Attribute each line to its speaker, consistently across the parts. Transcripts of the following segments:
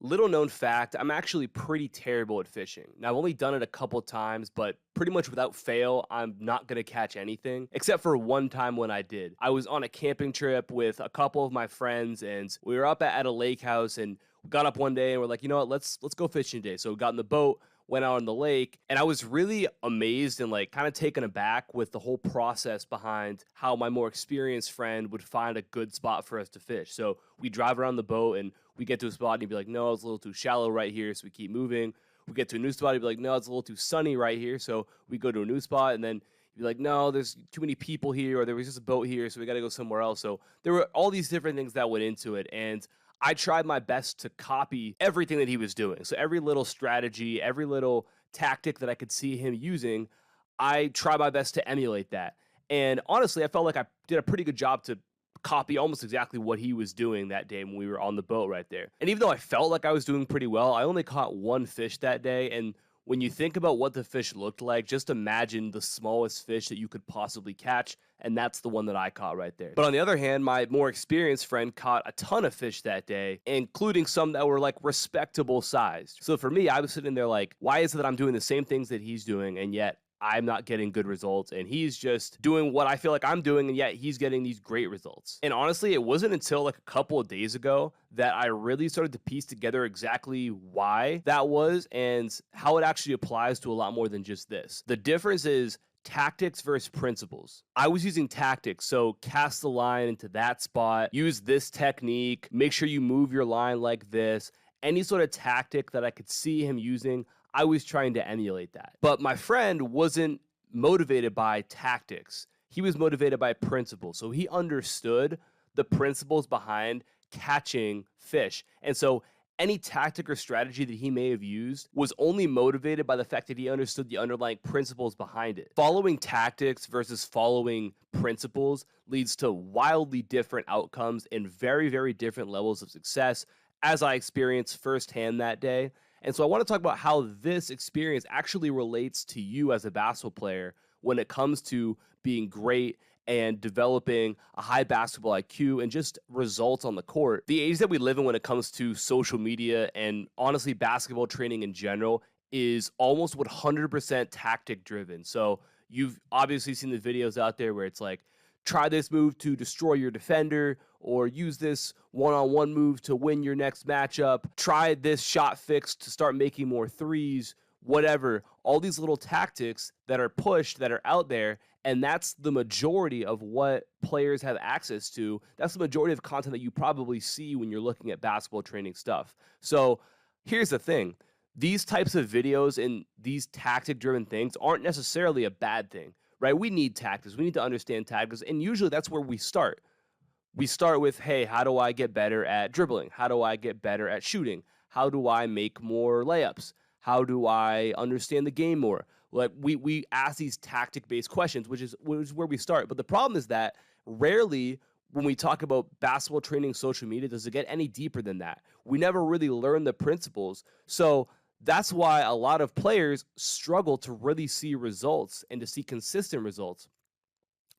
Speaker 1: Little known fact, I'm actually pretty terrible at fishing. Now, I've only done it a couple times, but pretty much without fail, I'm not going to catch anything, except for one time when I did. I was on a camping trip with a couple of my friends, and we were up at a lake house, and we got up one day, and we're like, you know what, let's go fishing today. So we got in the boat, went out on the lake, and I was really amazed and like kind of taken aback with the whole process behind how my more experienced friend would find a good spot for us to fish. So we drive around the boat and we get to a spot and he'd be like, no, it's a little too shallow right here. So we keep moving. We get to a new spot. He'd be like, no, it's a little too sunny right here. So we go to a new spot, and then he'd be like, no, there's too many people here, or there was just a boat here. So we got to go somewhere else. So there were all these different things that went into it. And I tried my best to copy everything that he was doing. So every little strategy, every little tactic that I could see him using, I tried my best to emulate that. And honestly, I felt like I did a pretty good job to copy almost exactly what he was doing that day when we were on the boat right there. And even though I felt like I was doing pretty well, I only caught one fish that day. And when you think about what the fish looked like, just imagine the smallest fish that you could possibly catch, and that's the one that I caught right there. But on the other hand, my more experienced friend caught a ton of fish that day, including some that were like respectable sized. So for me, I was sitting there like, why is it that I'm doing the same things that he's doing, and yet I'm not getting good results, and he's just doing what I feel like I'm doing, and yet he's getting these great results? And honestly, it wasn't until like a couple of days ago that I really started to piece together exactly why that was and how it actually applies to a lot more than just this. The difference is tactics versus principles. I was using tactics, so cast the line into that spot, use this technique, make sure you move your line like this. Any sort of tactic that I could see him using, I was trying to emulate that. But my friend wasn't motivated by tactics. He was motivated by principles. So he understood the principles behind catching fish. And so any tactic or strategy that he may have used was only motivated by the fact that he understood the underlying principles behind it. Following tactics versus following principles leads to wildly different outcomes and very, very different levels of success, as I experienced firsthand that day. And so I want to talk about how this experience actually relates to you as a basketball player when it comes to being great and developing a high basketball IQ and just results on the court. The age that we live in when it comes to social media and honestly basketball training in general is almost 100% tactic driven. So you've obviously seen the videos out there where it's like, try this move to destroy your defender, or use this one-on-one move to win your next matchup. Try this shot fix to start making more threes, whatever. All these little tactics that are pushed, that are out there, and that's the majority of what players have access to. That's the majority of content that you probably see when you're looking at basketball training stuff. So here's the thing. These types of videos and these tactic-driven things aren't necessarily a bad thing, right? We need tactics. We need to understand tactics, and usually that's where we start. We start with, hey, how do I get better at dribbling? How do I get better at shooting? How do I make more layups? How do I understand the game more? Like we ask these tactic-based questions, which is where we start. But the problem is that rarely when we talk about basketball training, social media, does it get any deeper than that. We never really learn the principles. So that's why a lot of players struggle to really see results and to see consistent results.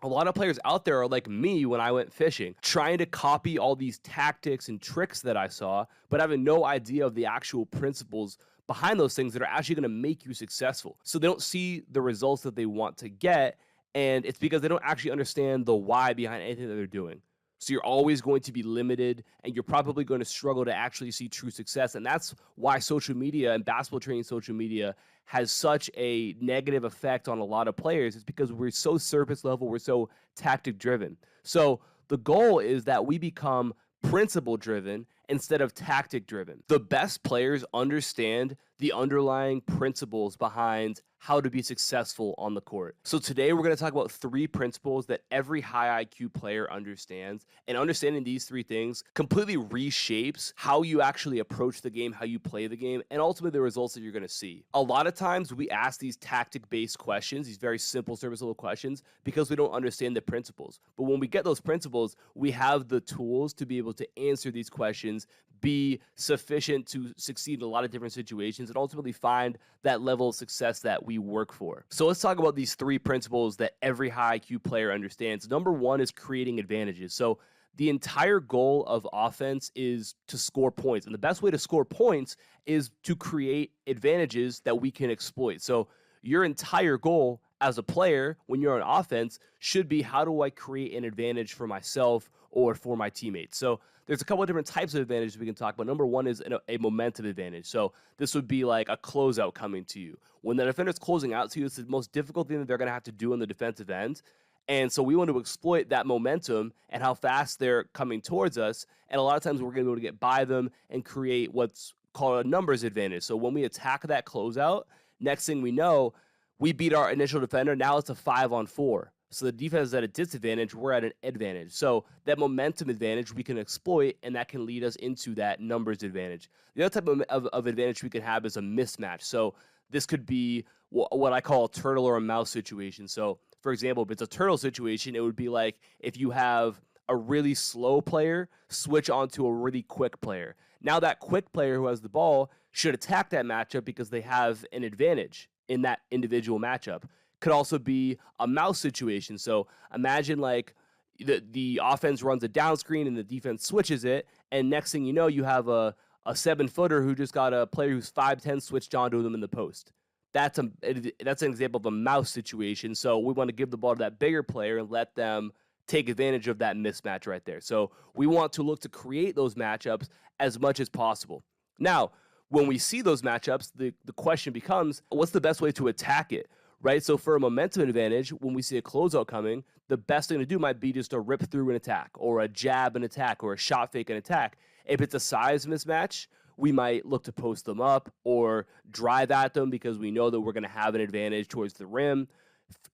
Speaker 1: A lot of players out there are like me when I went fishing, trying to copy all these tactics and tricks that I saw, but having no idea of the actual principles behind those things that are actually going to make you successful. So they don't see the results that they want to get, and it's because they don't actually understand the why behind anything that they're doing. So you're always going to be limited, and you're probably going to struggle to actually see true success. And that's why social media and basketball training social media has such a negative effect on a lot of players. It's because we're so surface level, we're so tactic driven. So the goal is that we become principle driven instead of tactic driven. The best players understand the underlying principles behind how to be successful on the court. So today we're going to talk about 3 principles that every high IQ player understands, and understanding these 3 things completely reshapes how you actually approach the game, how you play the game, and ultimately the results that you're going to see. A lot of times we ask these tactic-based questions, these very simple service level questions, because we don't understand the principles. But when we get those principles, we have the tools to be able to answer these questions, be sufficient to succeed in a lot of different situations, and ultimately find that level of success that we work for. So let's talk about these 3 principles that every high IQ player understands. Number 1 is creating advantages. So The entire goal of offense is to score points. And the best way to score points is to create advantages that we can exploit. So your entire goal as a player when you're on offense should be, how do I create an advantage for myself or for my teammates? So there's a couple of different types of advantages we can talk about. Number one is a momentum advantage. So this would be like a closeout coming to you. When the defender's closing out to you, it's the most difficult thing that they're going to have to do on the defensive end. And so we want to exploit that momentum and how fast they're coming towards us. And a lot of times we're going to be able to get by them and create what's called a numbers advantage. So when we attack that closeout, next thing we know, we beat our initial defender. Now it's a 5-on-4. So the defense is at a disadvantage. We're at an advantage. So that momentum advantage we can exploit, and that can lead us into that numbers advantage. The other type of advantage we can have is a mismatch. So this could be what I call a turtle or a mouse situation. So, for example, if it's a turtle situation, it would be like if you have a really slow player switch onto a really quick player. Now that quick player who has the ball should attack that matchup because they have an advantage in that individual matchup. Could also be a mouse situation. So imagine like the offense runs a down screen and the defense switches it, and next thing you know, you have a 7-footer who just got a player who's 5'10" switched onto them in the post. That's an example of a mouse situation. So we want to give the ball to that bigger player and let them take advantage of that mismatch right there. So we want to look to create those matchups as much as possible. Now, when we see those matchups, the question becomes, what's the best way to attack it, right? So for a momentum advantage, when we see a closeout coming, the best thing to do might be just a rip through an attack or a jab an attack or a shot fake an attack. If it's a size mismatch, we might look to post them up or drive at them because we know that we're going to have an advantage towards the rim.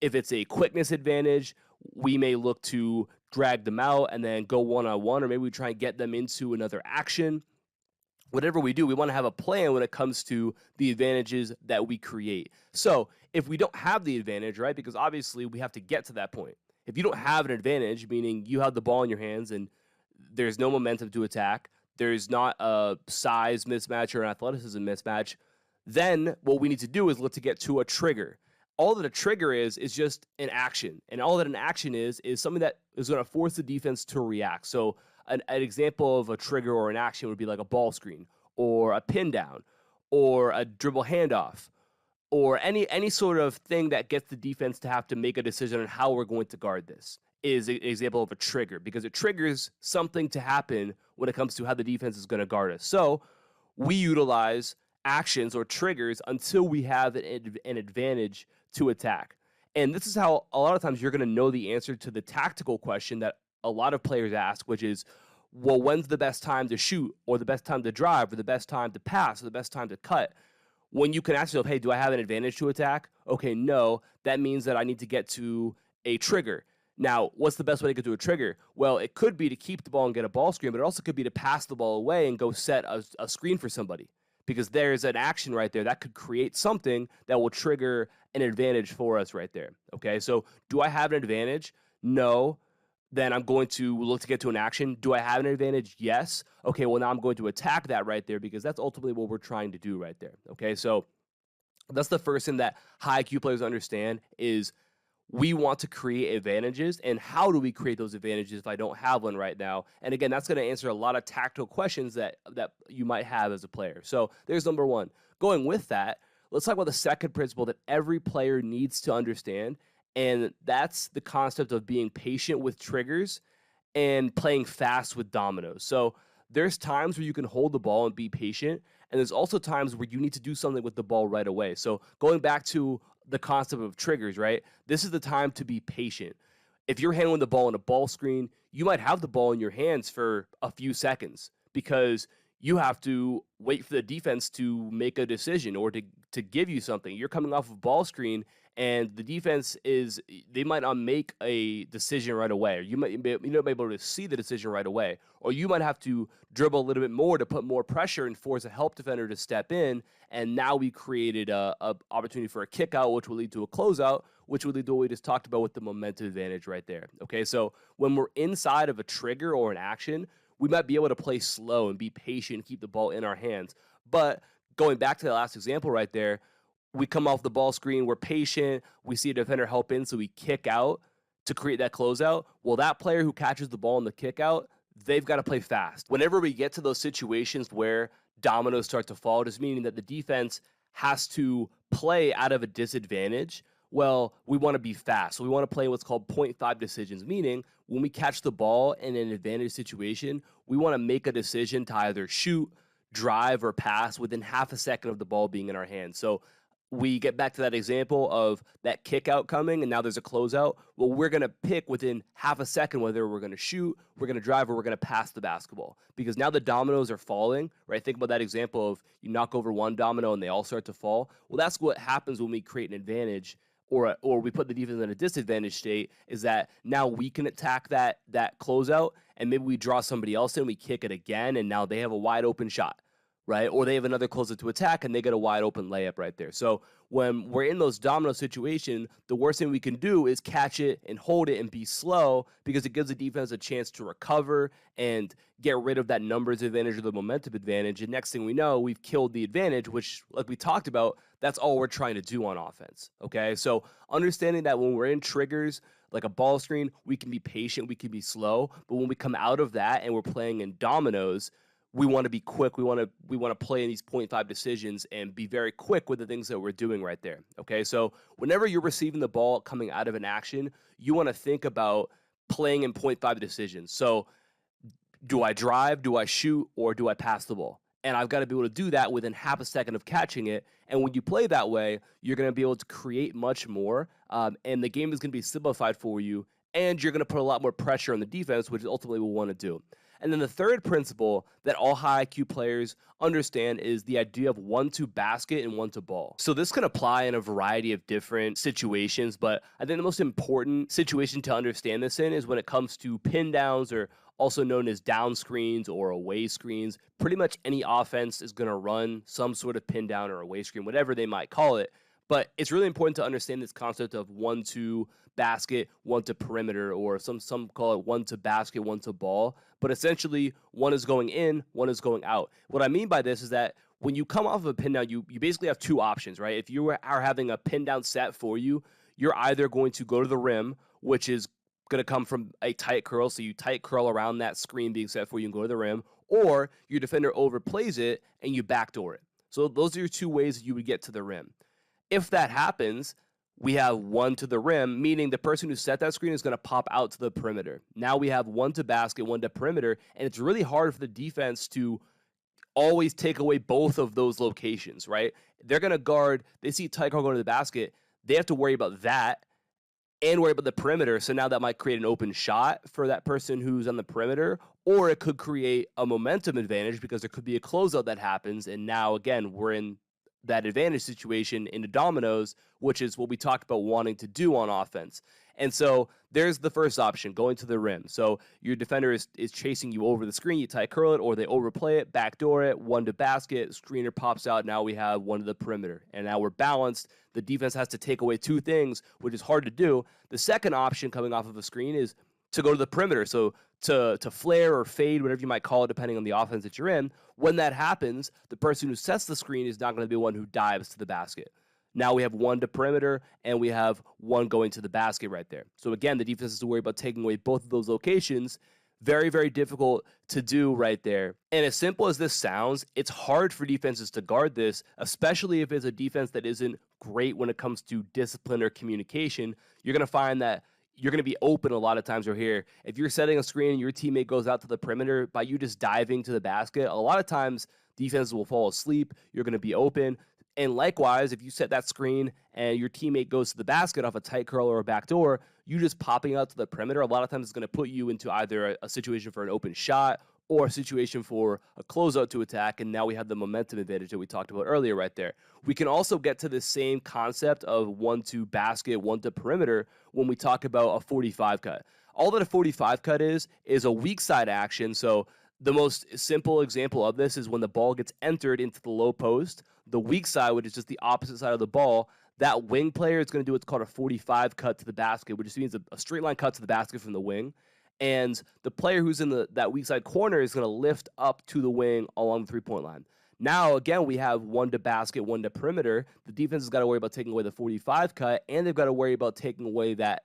Speaker 1: If it's a quickness advantage, we may look to drag them out and then go one-on-one, or maybe we try and get them into another action. Whatever we do, we want to have a plan when it comes to the advantages that we create. So if we don't have the advantage, right, because obviously we have to get to that point. If you don't have an advantage, meaning you have the ball in your hands and there's no momentum to attack, there's not a size mismatch or an athleticism mismatch, then what we need to do is look to get to a trigger. All that a trigger is just an action. And all that an action is something that is going to force the defense to react. So an example of a trigger or an action would be like a ball screen or a pin down or a dribble handoff or any sort of thing that gets the defense to have to make a decision on how we're going to guard this is an example of a trigger, because it triggers something to happen when it comes to how the defense is going to guard us. So we utilize actions or triggers until we have an advantage to attack. And this is how a lot of times you're going to know the answer to the tactical question that a lot of players ask, which is, well, when's the best time to shoot or the best time to drive or the best time to pass or the best time to cut? When you can ask yourself, hey, do I have an advantage to attack? Okay, no, that means that I need to get to a trigger. Now, what's the best way to get to a trigger? Well, it could be to keep the ball and get a ball screen, but it also could be to pass the ball away and go set a screen for somebody, because there's an action right there that could create something that will trigger an advantage for us right there. Okay, so do I have an advantage? No. Then I'm going to look to get to an action. Do I have an advantage? Yes. Okay, well, now I'm going to attack that right there because that's ultimately what we're trying to do right there. Okay, so that's the first thing that high IQ players understand is we want to create advantages, and how do we create those advantages if I don't have one right now? And again, that's going to answer a lot of tactical questions that you might have as a player. So there's number one. Going with that, let's talk about the second principle that every player needs to understand, and that's the concept of being patient with triggers and playing fast with dominoes. So there's times where you can hold the ball and be patient, and there's also times where you need to do something with the ball right away. So going back to the concept of triggers, right? This is the time to be patient. If you're handling the ball in a ball screen, you might have the ball in your hands for a few seconds because you have to wait for the defense to make a decision or to give you something. You're coming off of ball screen, and the defense they might not make a decision right away, or you might be able to see the decision right away, or you might have to dribble a little bit more to put more pressure and force a help defender to step in, and now we created a opportunity for a kick out, which will lead to a closeout, which would lead to what we just talked about with the momentum advantage right there. Okay, so when we're inside of a trigger or an action, we might be able to play slow and be patient, keep the ball in our hands. But going back to the last example right there, we come off the ball screen, we're patient, we see a defender help in, so we kick out. to create that closeout, well, that player who catches the ball in the kick out, they've got to play fast. Whenever we get to those situations where dominoes start to fall, just meaning that the defense has to play out of a disadvantage, well, we want to be fast. So we want to play what's called 0.5 decisions, meaning when we catch the ball in an advantage situation, we want to make a decision to either shoot, drive, or pass within half a second of the ball being in our hands. So we get back to that example of that kick out coming and now there's a closeout. Well, we're going to pick within half a second whether we're going to shoot, we're going to drive, or we're going to pass the basketball, because now the dominoes are falling, right? Think about that example of you knock over one domino and they all start to fall. Well, that's what happens when we create an advantage or we put the defense in a disadvantage state, is that now we can attack that closeout, and maybe we draw somebody else in, we kick it again, and now they have a wide open shot, right? Or they have another closeout to attack and they get a wide open layup right there. So when we're in those domino situations, the worst thing we can do is catch it and hold it and be slow, because it gives the defense a chance to recover and get rid of that numbers advantage or the momentum advantage. And next thing we know, we've killed the advantage, which, like we talked about, that's all we're trying to do on offense, okay? So understanding that when we're in triggers, like a ball screen, we can be patient, we can be slow, but when we come out of that and we're playing in dominoes, we want to be quick. We want to play in these 0.5 decisions and be very quick with the things that we're doing right there. Okay, so whenever you're receiving the ball coming out of an action, you want to think about playing in 0.5 decisions. So do I drive, do I shoot, or do I pass the ball? And I've got to be able to do that within half a second of catching it. And when you play that way, you're going to be able to create much more, and the game is going to be simplified for you, and you're going to put a lot more pressure on the defense, which ultimately we'll want to do. And then the third principle that all high IQ players understand is the idea of 1-2 basket and 1-2 ball. So this can apply in a variety of different situations, but I think the most important situation to understand this in is when it comes to pin downs, or also known as down screens or away screens. Pretty much any offense is going to run some sort of pin down or away screen, whatever they might call it. But it's really important to understand this concept of 1-2 basket, 1-2 perimeter, or some call it 1-2 basket, 1-2 ball. But essentially, one is going in, one is going out. What I mean by this is that when you come off of a pin down, you basically have two options, right? If you are having a pin down set for you, you're either going to go to the rim, which is going to come from a tight curl. So you tight curl around that screen being set for you and go to the rim, or your defender overplays it and you backdoor it. So those are your two ways that you would get to the rim. If that happens, we have 1 to the rim, meaning the person who set that screen is going to pop out to the perimeter. Now we have 1 to basket, 1 to perimeter, and it's really hard for the defense to always take away both of those locations, right? They're going to guard, they see tight curl going to the basket, they have to worry about that and worry about the perimeter. So now that might create an open shot for that person who's on the perimeter, or it could create a momentum advantage because there could be a closeout that happens, and now, again, we're in that advantage situation into dominoes, which is what we talked about wanting to do on offense. And so there's the first option, going to the rim. So your defender is chasing you over the screen, you tight curl it, or they overplay it, backdoor it, 1 to basket, screener pops out, now we have 1 to the perimeter. And now we're balanced. The defense has to take away two things, which is hard to do. The second option coming off of a screen is to go to the perimeter. So to flare or fade, whatever you might call it, depending on the offense that you're in. When that happens, the person who sets the screen is not going to be one who dives to the basket. Now we have 1 to perimeter, and we have 1 going to the basket right there. So again, the defense has to worry about taking away both of those locations. Very, very difficult to do right there. And as simple as this sounds, it's hard for defenses to guard this, especially if it's a defense that isn't great when it comes to discipline or communication. You're going to find that you're going to be open a lot of times over here. If you're setting a screen and your teammate goes out to the perimeter, by you just diving to the basket, a lot of times defenses will fall asleep. You're going to be open. And likewise, if you set that screen and your teammate goes to the basket off a tight curl or a backdoor, you just popping out to the perimeter, a lot of times it's going to put you into either a situation for an open shot or a situation for a closeout to attack, and now we have the momentum advantage that we talked about earlier right there. We can also get to the same concept of 1-2 basket, 1 to perimeter when we talk about a 45 cut. All that a 45 cut is a weak side action. So the most simple example of this is when the ball gets entered into the low post, the weak side, which is just the opposite side of the ball, that wing player is going to do what's called a 45 cut to the basket, which just means a straight line cut to the basket from the wing. And the player who's in that weak side corner is going to lift up to the wing along the three-point line. Now, again, we have 1 to basket, 1 to perimeter. The defense has got to worry about taking away the 45 cut, and they've got to worry about taking away that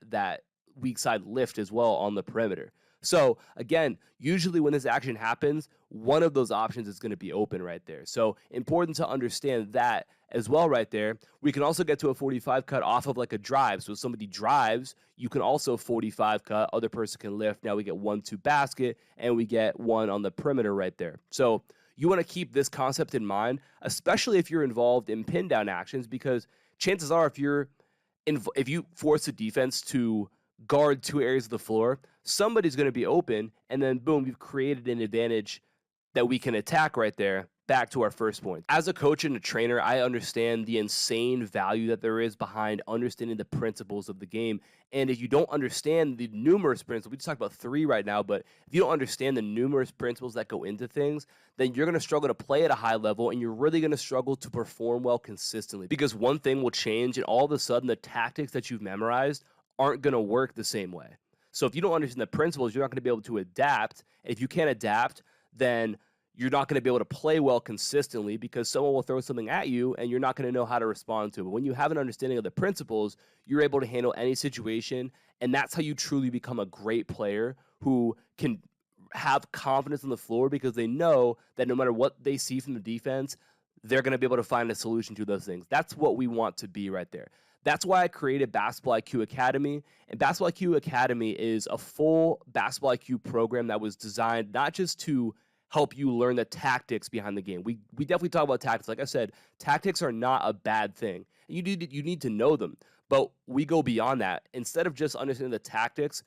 Speaker 1: weak side lift as well on the perimeter. So again, usually when this action happens, one of those options is going to be open right there. So important to understand that as well right there. We can also get to a 45 cut off of like a drive. So if somebody drives, you can also 45 cut, other person can lift. Now we get 1-2 basket, and we get one on the perimeter right there. So you want to keep this concept in mind, especially if you're involved in pin down actions, because chances are if you force the defense to guard 2 areas of the floor, somebody's going to be open, and then boom, you've created an advantage that we can attack right there. Back to our first point. As a coach and a trainer, I understand the insane value that there is behind understanding the principles of the game. And if you don't understand the numerous principles, we just talked about 3 right now, but if you don't understand the numerous principles that go into things, then you're going to struggle to play at a high level, and you're really going to struggle to perform well consistently, because one thing will change, and all of a sudden the tactics that you've memorized aren't going to work the same way. So if you don't understand the principles, you're not going to be able to adapt. And if you can't adapt, then you're not going to be able to play well consistently, because someone will throw something at you and you're not going to know how to respond to it. But when you have an understanding of the principles, you're able to handle any situation. And that's how you truly become a great player who can have confidence on the floor, because they know that no matter what they see from the defense, they're going to be able to find a solution to those things. That's what we want to be right there. That's why I created Basketball IQ Academy. And Basketball IQ Academy is a full Basketball IQ program that was designed not just to help you learn the tactics behind the game. We definitely talk about tactics. Like I said, tactics are not a bad thing. You need to know them. But we go beyond that. Instead of just understanding the tactics,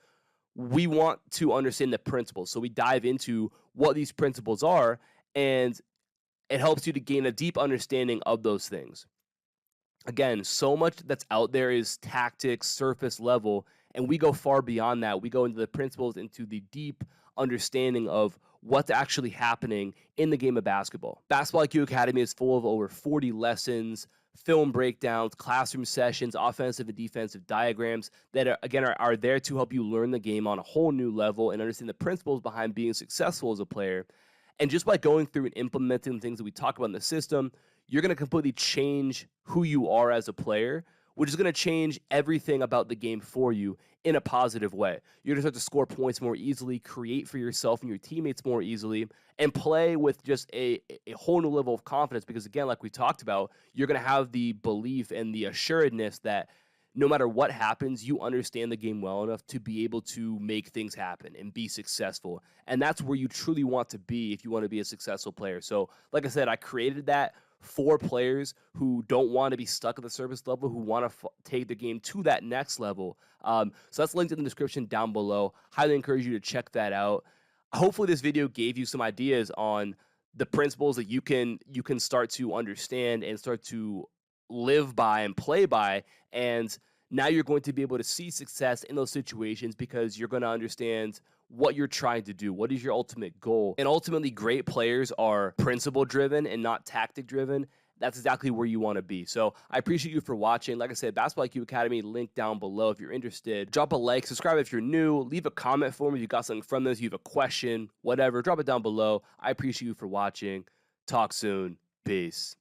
Speaker 1: we want to understand the principles. So we dive into what these principles are, and it helps you to gain a deep understanding of those things. Again, so much that's out there is tactics, surface level, and we go far beyond that. We go into the principles, into the deep understanding of what's actually happening in the game of basketball. Basketball IQ Academy is full of over 40 lessons, film breakdowns, classroom sessions, offensive and defensive diagrams that are there to help you learn the game on a whole new level and understand the principles behind being successful as a player. And just by going through and implementing things that we talk about in the system, you're going to completely change who you are as a player, which is going to change everything about the game for you in a positive way. You're going to start to score points more easily, create for yourself and your teammates more easily, and play with just a whole new level of confidence, because, again, like we talked about, you're going to have the belief and the assuredness that no matter what happens, you understand the game well enough to be able to make things happen and be successful. And that's where you truly want to be if you want to be a successful player. So, like I said, I created that for players who don't want to be stuck at the surface level, who want to take the game to that next level. So that's linked in the description down below. Highly encourage you to check that out. Hopefully this video gave you some ideas on the principles that you can start to understand and start to live by and play by. And now you're going to be able to see success in those situations, because you're going to understand what you're trying to do. What is your ultimate goal? And ultimately, great players are principle driven and not tactic driven. That's exactly where you want to be. So I appreciate you for watching. Like I said, Basketball IQ Academy, link down below if you're interested. Drop a like, subscribe if you're new, leave a comment for me if you got something from this, you have a question, whatever, drop it down below. I appreciate you for watching. Talk soon. Peace.